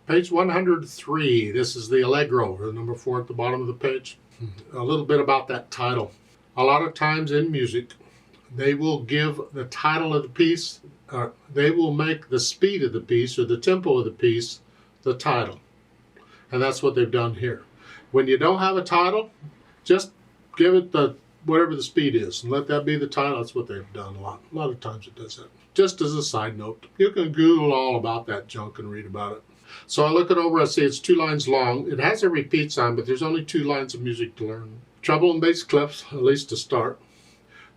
Page 103, this is the Allegro, the number 4 at the bottom of the page. A little bit about that title. A lot of times in music, they will give the title of the piece, they will make the speed of the piece or the tempo of the piece the title. And that's what they've done here. When you don't have a title, just give it the whatever the speed is and let that be the title. That's what they've done a lot. A lot of times it does that. Just as a side note, you can Google all about that junk and read about it. So I look it over, I see it's 2 lines long. It has a repeat sign, but there's only 2 lines of music to learn. Treble and bass clefs, at least to start.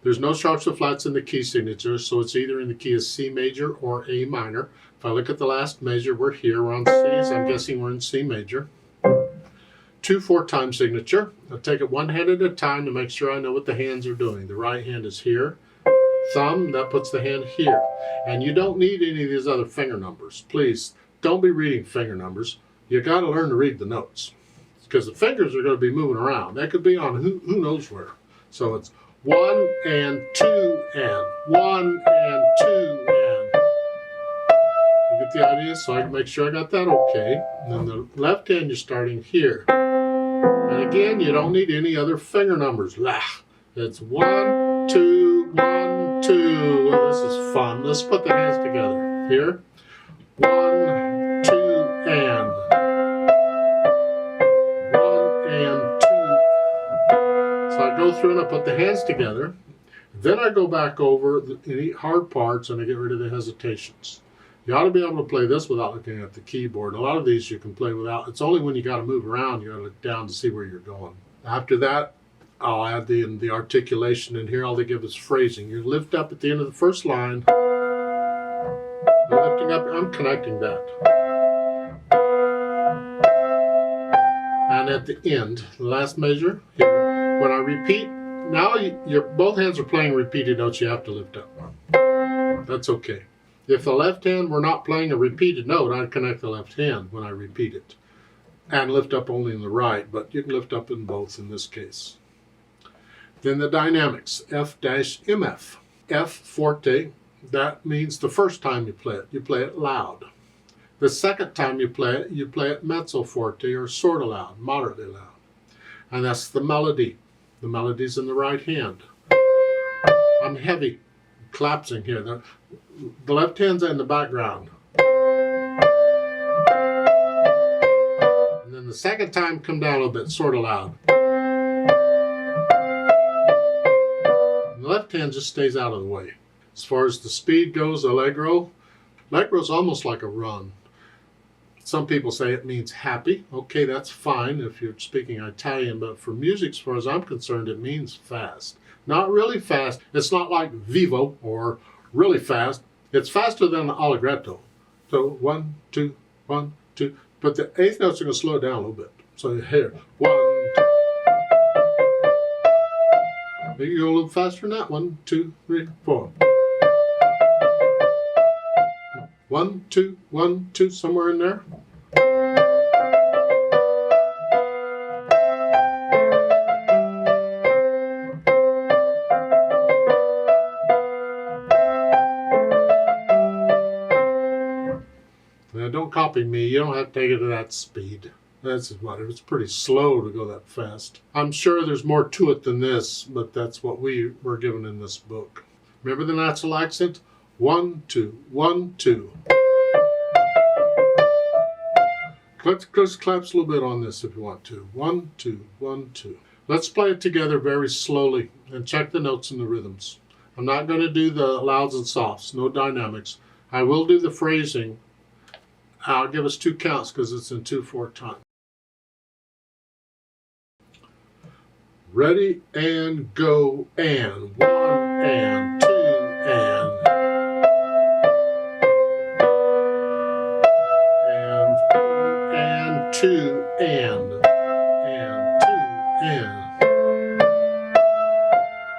There's no sharps or flats in the key signature, so it's either in the key of C major or A minor. If I look at the last measure, we're here, we're on C's. I'm guessing we're in C major. 2 4-time signature. I'll take it one hand at a time to make sure I know what the hands are doing. The right hand is here. Thumb, that puts the hand here. And you don't need any of these other finger numbers. Please, don't be reading finger numbers. You got to learn to read the notes. Because the fingers are going to be moving around. That could be on who knows where. So it's 1 and 2 and 1 and 2 and. You get the idea? So I can make sure I got that okay. And then the left hand you're starting here. And again, you don't need any other finger numbers. It's 1, 2, 1, 2. Well, this is fun. Let's put the hands together. Here. 1, 2, and. 1 and 2. So I go through and I put the hands together. Then I go back over any hard parts and I get rid of the hesitations. You ought to be able to play this without looking at the keyboard. A lot of these you can play without. It's only when you got to move around you got to look down to see where you're going. After that, I'll add the articulation in here. All they give is phrasing. You lift up at the end of the first line. I'm lifting up. I'm connecting that. And at the end, the last measure here, when I repeat, now both hands are playing repeated notes. You have to lift up. That's okay. If the left hand were not playing a repeated note, I'd connect the left hand when I repeat it. And lift up only in the right, but you can lift up in both in this case. Then the dynamics, F-MF. F forte, that means the first time you play it loud. The second time you play it mezzo forte or sort of loud, moderately loud. And that's the melody. The melody's in the right hand. I'm heavy, collapsing here. The left hand's in the background. And then the second time, come down a little bit, sort of loud. And the left hand just stays out of the way. As far as the speed goes, Allegro is almost like a run. Some people say it means happy. Okay, that's fine if you're speaking Italian, but for music, as far as I'm concerned, it means fast. Not really fast. It's not like vivo or really fast. It's faster than Allegro. So 1, 2, 1, 2. But the 8th notes are going to slow it down a little bit. So here, 1, 2. Maybe you go a little faster than that. 1, 2, 3, 4. 1, 2, 1, 2, somewhere in there. Now don't copy me. You don't have to take it at that speed. That's what it's pretty slow to go that fast. I'm sure there's more to it than this, but that's what we were given in this book. Remember the natural accent? 1, 2, 1, 2. Let's claps a little bit on this if you want to. 1, 2, 1, 2. Let's play it together very slowly and check the notes and the rhythms. I'm not going to do the louds and softs, no dynamics. I will do the phrasing. I'll give us 2 counts because it's in 2/4 time. Ready and go and 1 and 2 and 2 and 2 and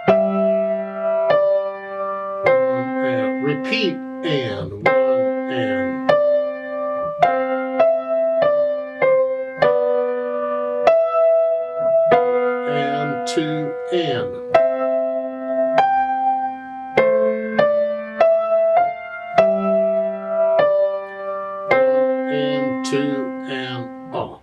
1 and repeat and 1 and 2 and 1 and 2, and off.